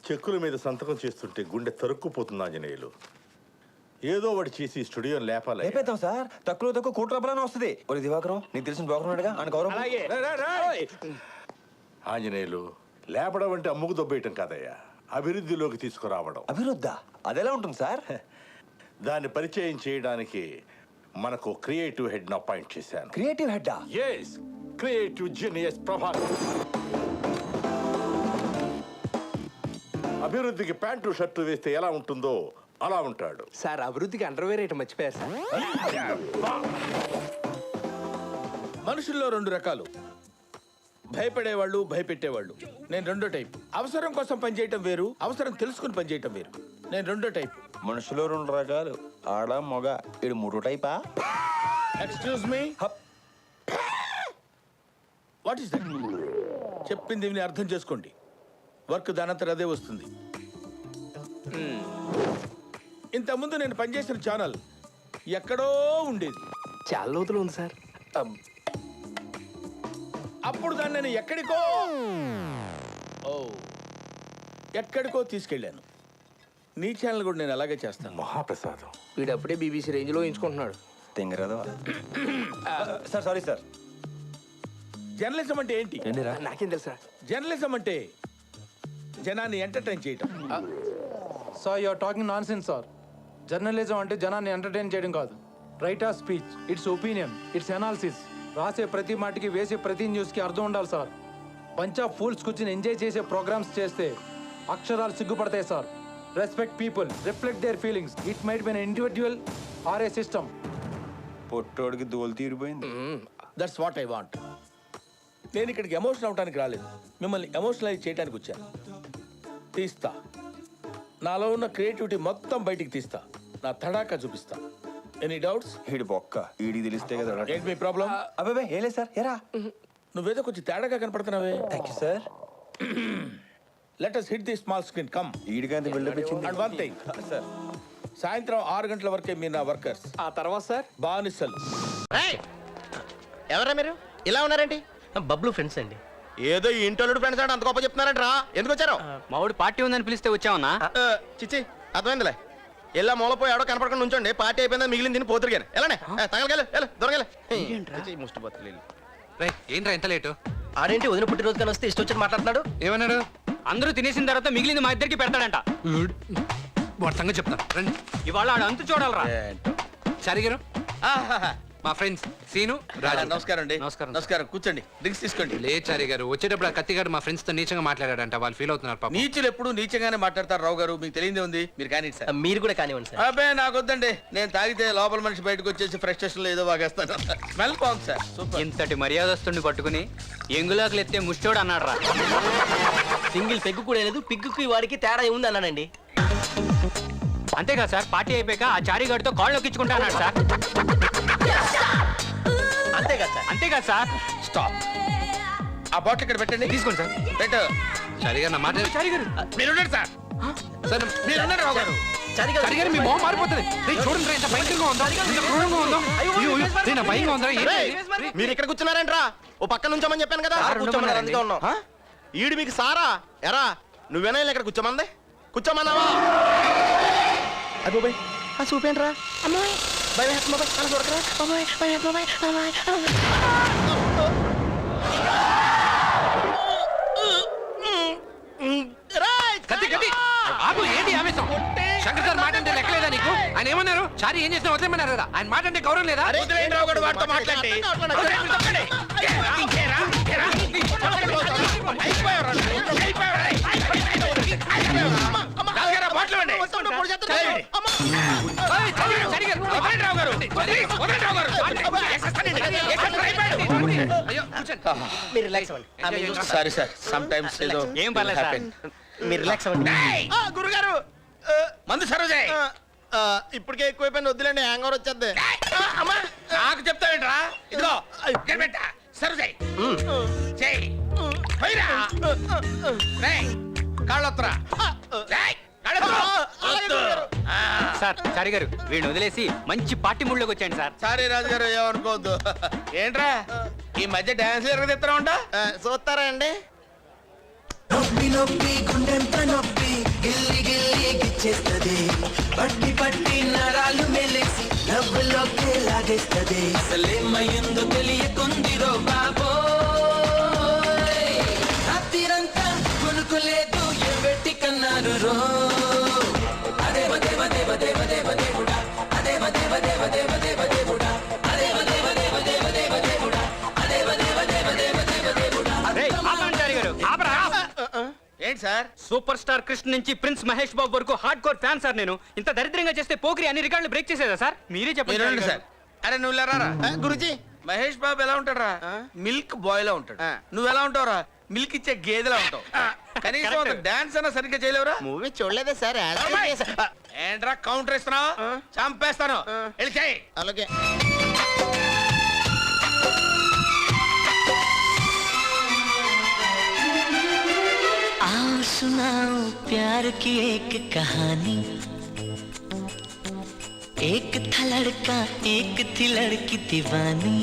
చెక్కుల మీద సంతకం చేస్తుంటే గుండె తరుక్కుపోతుంది ఆంజనేయులు. ఏదో వాడు చేసి స్టూడియో లేపాలి. లేపేద్దాం సార్, తక్కువ కోటి రూపాయలని వస్తుంది. ఒరే దివాకరం, నీకు తెలిసిన బ్రోకర్ ఆయన గౌరవం. ఆంజనేయులు, లేపడం అంటే అమ్ముకు దొబ్బేయటం కాదయ్యా, అభివృద్ధిలోకి తీసుకురావడం. అభివృద్ధా? అదెలా ఉంటుంది సార్? దాన్ని పరిచయం చేయడానికి మనకు క్రియేటివ్ హెడ్ ను అపాయింట్ చేశాను. క్రియేటివ్ హెడ్డా? yes, creative genius Prabhakar. అభివృద్ధికి ప్యాంటు షర్టు వేస్తే ఎలా ఉంటుందో అలా ఉంటాడు సార్. అభివృద్ధికి అండర్వేర్ ఐటమ్ మర్చిపోయారు సార్. మనుషుల్లో రెండు రకాలు, భయపడేవాళ్ళు, భయపెట్టేవాళ్ళు. నేను రెండో టైప్. అవసరం కోసం పనిచేయటం వేరు, అవసరం తెలుసుకుని పనిచేయటం వేరు. నేను రెండో టైప్. మనుషులో రెండు రకాలు, ఆడ మొగ. ఇది మూడో టైపా? Excuse me, what is that? చెప్పింది విని అర్థం చేసుకోండి. వర్క్ దానంతరం అదే వస్తుంది. ఇంతకుముందు నేను పనిచేసిన ఛానల్ ఎక్కడో ఉండేది, చాలా లోతులు ఉంది సార్. అప్పుడు దాన్ని నేను ఎక్కడికో తీసుకెళ్ళాను. నీ ఛానల్ కూడా నేను అలాగే చేస్తాను. మహాప్రసాదం. వీడు అప్పుడే బీబీసీ రేంజ్ లో ఎంచుకుంటున్నాడు. తింగరదా సార్? Sorry sir. జర్నలిజం అంటే ఏంటి? నాకేం తెలుసా? జర్నలిజం అంటే జనాన్ని ఎంటర్టైన్ చేయటం. Sir you are talking nonsense sir. Journalism అంటే జనాన్ని ఎంటర్టైన్ చేయడం కాదు. Right of speech, it's opinion, it's analysis. రాసే ప్రతి మాటకి, వేసే ప్రతి న్యూస్కి అర్థం ఉండాలి సార్. బంచ్ ఆఫ్ ఫూల్స్ కూర్చొని ఎంజాయ్ చేసే ప్రోగ్రామ్స్ చేస్తే అక్షరాలు సిగ్గుపడతాయి sir. Respect people, reflect their feelings. It might be an individual or A system. పొట్టోడికి దోలు తీరిపోయింది. That's what I want. నేను ఇక్కడికి ఎమోషన్ అవడానికి రాలేదు, మిమ్మల్ని ఎమోషనలైజ్ చేయడానికి వచ్చాను. తీస్తా, నాలో ఉన్న క్రియేటివిటీ మొత్తం బయటికి తీస్తా, నా తడాకా చూపిస్తా. Any doubts? ఈడి బొక్క ఈడి తెలిస్తే కదా. ఏంటి మీ ప్రాబ్లం? అబ్బాబే ఏం లేదు సార్. ఎరా నువ్వేదో కొంచెం తేడాగా కనపడుతున్నావే. Thank you sir. Let us hit the small screen. come. ఈడికంత బిల్డప్ ఇచ్చింది. And one thing, సార్, సాయంత్రం 6 గంటల వరకే మీరు నా వర్కర్స్. ఆ తర్వాత సార్ బానిసలు. ఎవరా మీరు ఇలా ఉన్నారండి? బబ్లు ఫ్రెండ్స్ అండి. ఏదో ఈ ఇంటోళ్ళు ఫ్రెండ్స్ అంటే అంత గొప్ప చెప్తున్నారంటరా. ఎందుకు వచ్చారు? మా వాడు పార్టీ ఉందని పిలిస్తే వచ్చామన్నా. చిచ్చి అర్థమైందిలే. ఇలా మూలపోయి ఆడో కనపడకుండా ఉంచండి. పార్టీ అయిపోయిందా మిగిలింది తిని పోతురు కానీ ఎలానే తగలగల దొరగలే ముష్టిపోతులు. ఏంట్రా ఎంత లేటు? ఆడేంటి వదిన పుట్టినరోజు కానీ వస్తే ఇష్టం వచ్చి మాట్లాడుతున్నాడు. ఏమన్నాడు? అందరూ తినేసిన తర్వాత మిగిలింది మా ఇద్దరికి పెడతాడంట. మొత్తంగా చెప్తాను రండి. ఇవాళ ఆడు అంతు చూడాలరా. సరిగారు మా ఫ్రెండ్స్ సీను రాజు. నమస్కారం అండి. నమస్కారం. నమస్కారం, కూర్చోండి, డ్రింక్స్ తీసుకోండి. లేదు చారి గారు, వచ్చేటప్పుడు ఆ కత్తిగాడు మా ఫ్రెండ్స్ తో నీచంగా మాట్లాడాడంట. వాళ్ళు ఫీల్ అవుతున్నారు పాపం. నీచులు ఎప్పుడు నీచంగానే మాట్లాడతారు రావు గారు, మీకు తెలియదే ఉంది. మీరు కానీ సార్. మీరు కూడా కానివ్వండి సార్. అబ్బే నాకొద్దండి, నేను తాగితే లోపల మనిషి బయటకు వచ్చేసి ఫ్రస్ట్రేషన్ లో ఏదో వాగేస్తాను. స్మెల్ బాగుంది సార్, సూపర్. ఇంతటి మర్యాదస్తుని పట్టుకుని ఎంగులాకులు ఎత్తే ముష్టోడు అన్నాడు రా. సింగిల్ పెగ్గు కూడా లేదు, పిగ్గుకి వాడికి తేడా ఉంది అన్నానండి. అంతేగా సార్, పార్టీ అయిపోయాక ఆ చారిగాడితో కాళ్ళు నొక్కించుకుంటా అన్నాడు సార్. అంతేగా సార్? అంతేగా సార్. స్టాప్. ఆ బాటిల్ ఇక్కడ పెట్టండి. తీసుకోండి సార్. పెట్టు. చారిగారు నా మాట. చారిగారు మీరున్నారు సార్. సార్ మీరున్నారు రావు గారు. చారిగారు మీ మొహం మారిపోతుంది. చూడండి ఎంత భయంకరంగా ఉందో, ఎంత క్రూరంగా ఉందో. నా భయంగా ఉందా? మీరు ఇక్కడ కూర్చున్నారంట్రా. ఓ పక్క నుంచోమని చెప్పాను కదా. అందుకే ఉన్నాం. ఈడు మీకు సారా ఎరా? నువ్వేనా ఇక్కడ కూర్చోమంది? కూర్చోమన్నావా? అబ్బోయ్ ఆ చూపేంట్రా. అమ్మాయి భయం వేస్తుంది బాబాయ్, అలా చూడకరా బాబాయ్, భయం వేస్తుంది బాబాయ్. ఏంటి ఆవేశం? శంకర్ సార్ మాట అంటే లెక్కలేదా నీకు? ఆయన ఏమన్నారు? చారి ఏం చేసినా వదిలేమన్నారు కదా. ఆయన మాట అంటే గౌరవం లేదా? రావు గారు వాడితో మాట్లాడి మీరు రిలాక్స్ అవ్వండి. సారీ సార్, సమ్ టైమ్స్ ఏదో ఏం పర్లేదు సార్. మీరు రిలాక్స్ అవ్వండి. గురుగారు మందు సర్వ్ చేయి. ఇప్పటికే ఎక్కువైపోయింది, వద్దులేండి, హ్యాంగ్ ఓవర్ వచ్చేద్ది. నాకు చెప్తావేంట్రా? ఇదిగో పెట్ట సర్వ్ చేయి. చేయి కాళ్ళొత్తరా. సార్ చారి గారు వీడిని వదిలేసి మంచి పార్టీ మూడ్లోకి వచ్చాయండి సార్. సారీ రాజు గారు, ఏమనుకోవద్దు. ఏంట్రా ఈ మధ్య డాన్స్ ఎరగదిస్తారా ఉంటా? చూస్తారా అండి? నొప్పి నొప్పి గుండె చేస్తది పట్టి పట్టి నరాలు మెలిసి నవ్వులోకి లాగేస్తది అసలేమయ్యిందో తెలియకుందిరో బాబోయ్ రాత్రిరంతా కొనుకోలేదు ఏ పెట్టి కన్నారు రో అదేవ దేవ దేవ దేవ దేవ దేవుడా అదేవ దేవ దేవ దేవ దేవ దేవుడా అదేవ దేవ దేవ దేవ దేవ దేవుడా అదేవ దేవ దేవ దేవ దేవ దేవుడా ఏంటి సార్? సూపర్ స్టార్ కృష్ణ నుంచి ప్రిన్స్ మహేష్ బాబు వరకు హార్డ్ కోర్ ఫ్యాన్ సార్ నేను. ఇంత దరిద్రంగా చేస్తే పోకిరి అన్ని రికార్డులు బ్రేక్ చేసేదా సార్? మీరే చెప్పండి సార్. అరే నువ్వు లేరారా గురుజీ మహేష్ బాబు ఎలా ఉంటాడా? మిల్క్ బాయ్ లా ఉంటాడు. నువ్వు ఎలా ఉంటావురా? మిల్క్ ఇచ్చే గేదెలా ఉంటావు. కనీసం డాన్స్ అన్న సరిగ్గా చేయలేవురా? మూవీ చూడలేదే సార్. ఏంట్రా కౌంటర్ ఇస్తున్నావు? చంపేస్తాను. వెళ్ళి చేయి. అలాగే आओ सुनाओ प्यार की एक कहानी एक था लड़का एक थी लड़की दीवानी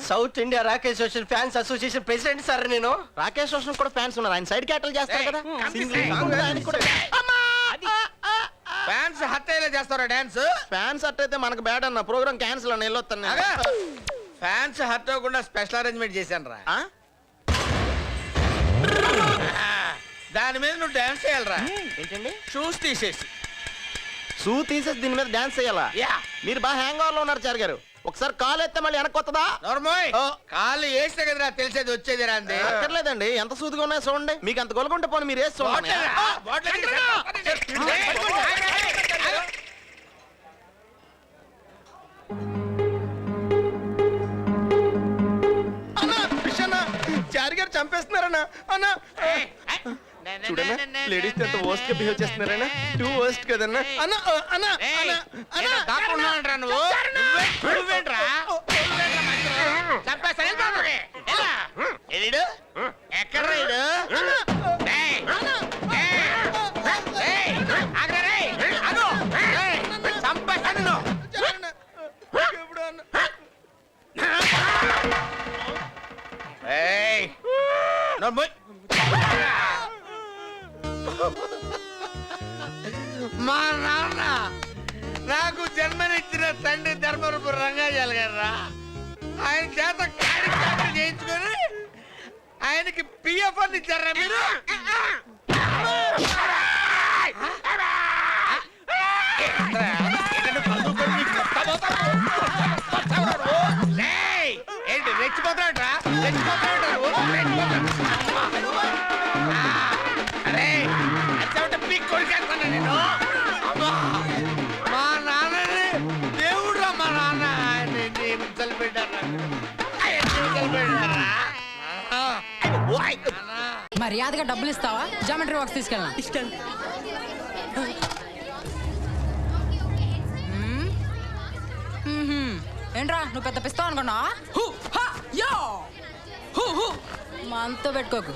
South India Rakesh Roshan fans association president sir నేను. రాకేష్ రోషన్ కూడా ఫ్యాన్స్ ఉన్నారు. ఆయన సైడ్ క్యాటల్ చేస్తారు కదా. ఆయనకి కూడా ఫ్యాన్స్ హత్య చేస్తారా డాన్స్? ఫ్యాన్స్ అట్ అయితే మనకు బ్యాడ్ అన్న ప్రోగ్రామ్ క్యాన్సిల్ అన్న వెళ్ళొస్తాను. ఫ్యాన్స్ హర్ట్ అవ్వకుండా స్పెషల్ అరేంజ్మెంట్ చేశాను రా. దాని మీద నువ్వు డాన్స్ చేయాలరా. ఏంటండి? షూస్ తీసేసి షూ తీసేసి దీని మీద డాన్స్ చేయాలా? మీరు బాగా హ్యాంగ్ ఓవర్ లో ఉన్నారు చార్ గారు. ఒకసారి కాలు ఎత్తే మళ్ళీ వెనక్కి వస్తుందా? నోర్మోయ్ కాళ్ళు వేస్తే కదరా తెలిసేది వచ్చేది రా అంది. అక్కర్లేదండి, ఎంత సూదిగా ఉన్నాయో చూడండి. మీకు అంత గొలగుంటే పోనీ మీరు వేసి చూడండి. చారి గారు చంపేస్తున్నారన్నా అన్నా. చూడన్నా లేడీస్ ఎంత వర్స్ట్ గా బిహేవ్ చేస్తున్నారన్నా. టూ వర్స్ట్ కదన్నా అన్నా. అన్నా దాక్కున్నావంటరా నువ్వు? నువ్వేంట్రా చంపేస్తా. ఎక్కడ రైడు? చంపేస్తా నిన్ను. మా నాన్న నాకు జన్మనిచ్చిన తండ్రి ధర్మరూపు రంగాజాలు గారా ఆయన చేత కార్యక్రమం చేయించుకొని ఆయనకి పిఎఫ్ అని ఇచ్చారా మీరు? ఏంటి రెచ్చిపోతాడరా? అరే పీక్ కొరికేస్తాను నేను. మా నాన్నని దేవుడు మా నాన్న ఆయన పెట్టారా? మర్యాదగా డబ్బులు ఇస్తావా? జామెట్రీ బాక్స్ తీసుకెళ్ళా. ఏంట్రా నువ్వు పెద్ద పిస్తావు అనుకున్నా? మనతో పెట్టుకోకు.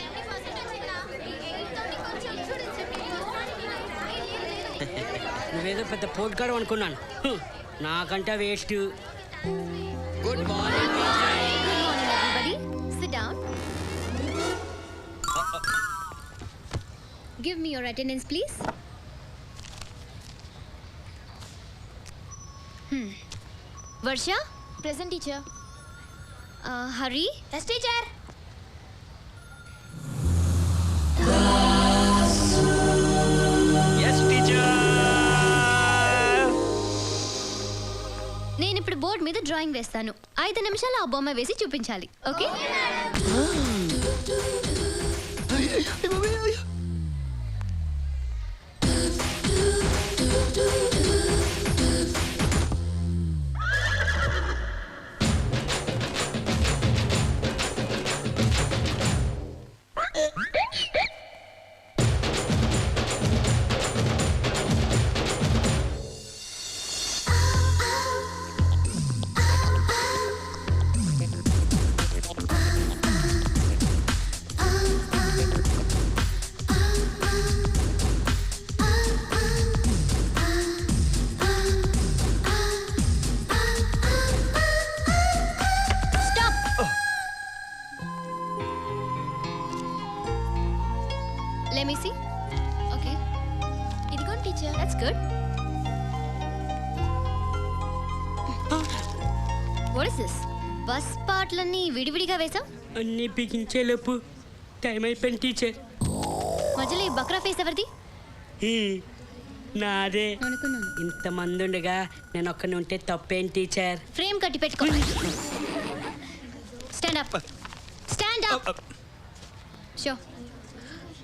నువ్వేదో పెద్ద పోట్గాడు అనుకున్నాను. నాకంటే waste. Good morning. Sit down. Give me your attendance, please. Varsha? Present, teacher. Hari? Yes, teacher. yes teacher నేను ఇప్పుడు బోర్డు మీద డ్రాయింగ్ వేస్తాను. 5 నిమిషాలు ఆ బొమ్మ వేసి చూపించాలి. Okay? What is this? Bus పాటలన్నీ విడివిడిగా వేసాం. అన్నీ బిగించేలోపు టైం అయిపోయింది టీచర్. మధ్యలో ఈ బక్రా ఫేస్ ఎవరిది? నాదే. అనుకున్నాను. ఇంతమంది ఉండగా నేను ఒక్కని ఉంటే తప్పేం టీచర్? ఫ్రేమ్ కట్టి పెట్టుకో. Stand up. Stand up. Show.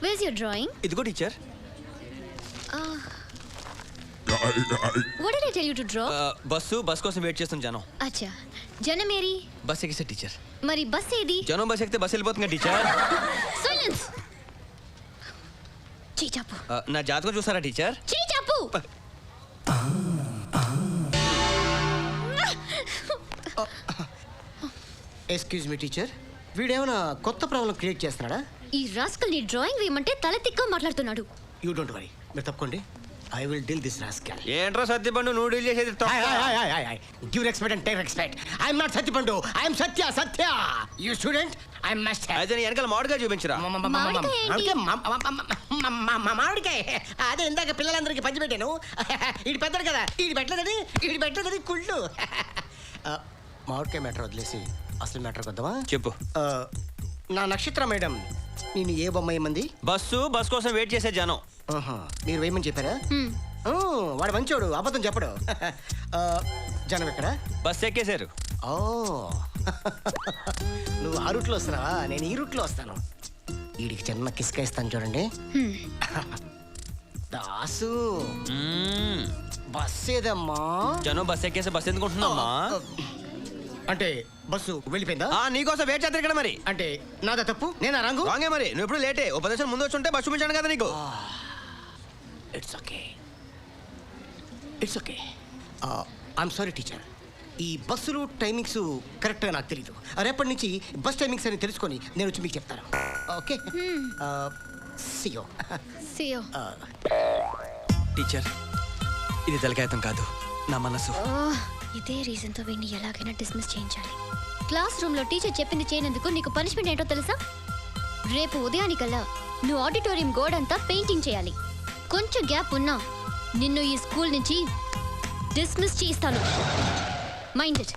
Where your drawing? ఇదిగో teacher. What did I tell you to draw? Bus కోసం వెయిట్ చేస్తాం జనం. అచ్చా. జనం ఏరి? బస్ ఎక్కిస్తే టీచర్. మరి బస్ ఏది? జనం బస్ ఎక్కితే బస్ వెళ్ళిపోతుంది టీచర్. సైలెన్స్. చీచాపు. నా జాతకం చూసారా టీచర్? చీచాపు. ఎక్స్క్యూజ్ మీ టీచర్, వీడేమైనా కొత్త ప్రాబ్లం క్రియేట్ చేస్తున్నాడా? ఈ రాస్కల్ ని డ్రాయింగ్ వేయమంటే తల తిక్క మాట్లాడుతున్నాడు. యూ డోంట్ వరీ, మీరు తప్పుకోండి. I will deal this rascal. ఏంట్రా సత్యపండు నువ్వు డీల్ చేసేది? Give respect and take respect. I'm not Satyapandu, I'm Satya. Satya you student, I'm master. అయితే నీ వెనకాల మామిడిగా చూపించరా. మామిడికాయ అదే ఇందాక పిల్లలందరికీ పంచి పెట్టాను. ఈడు పెద్దడు కదా, ఈడు పెట్టలేదని కుళ్ళు. మామిడికాయ మ్యాటర్ వదిలేసి అసలు మ్యాటర్ వద్దామా? చెప్పు. నా నక్షత్ర మేడం నేను ఏ బొమ్మ ఏమంది? బస్ కోసం వెయిట్ చేసే జనం. మీరు వేయమని చెప్పారా? వాడు మంచోడు, అబద్ధం చెప్పడు. జనం ఎక్కడ? బస్ ఎక్కేశారు. ఓ నువ్వు ఆ రూట్లో వస్తున్నావా? నేను ఈ రూట్లో వస్తాను. వీడికి చిన్న కిస్క ఇస్తాను చూడండి. దాసు బస్ ఏదమ్మా? జనం బస్ ఎక్కేసి బస్ ఎందుకుంటున్నామ్మా? అంటే బస్సు వెళ్ళిపోయిందా? నీకోసం వెయిట్ చేస్తారు ఇక్కడ. మరి అంటే నాదా తప్పు? నేనా రాంగు? రాంగే మరి. నువ్వు ఎప్పుడు లేటే. ఓ 10 నిమిషాలు ముందు వచ్చి ఉంటే బస్సు చూపించాను కదా నీకు. It's okay, it's okay. I'm sorry teacher. ఈ బస్సులు టైమింగ్స్ కరెక్ట్గా నాకు తెలీదు. రేపటి నుంచి బస్ టైమింగ్స్ అని తెలుసుకొని నేను వచ్చి మీకు చెప్తాను. ఓకే సియో. సియో. టీచర్ ఇది తలకాయతం కాదు, నా మనసు. ఇదే రీజన్ తో వీడిని ఎలాగైనా డిస్మిస్ చేయించాలి. క్లాస్ రూమ్ లో టీచర్ చెప్పింది చేయనందుకు నీకు పనిష్మెంట్ ఏంటో తెలుసా? రేపు ఉదయానికల్లా నువ్వు ఆడిటోరియం గోడ అంతా పెయింటింగ్ చేయాలి. కొంచెం గ్యాప్ ఉన్నా నిన్ను ఈ స్కూల్ నుంచి డిస్మిస్ చేయిస్తాను. Mind it.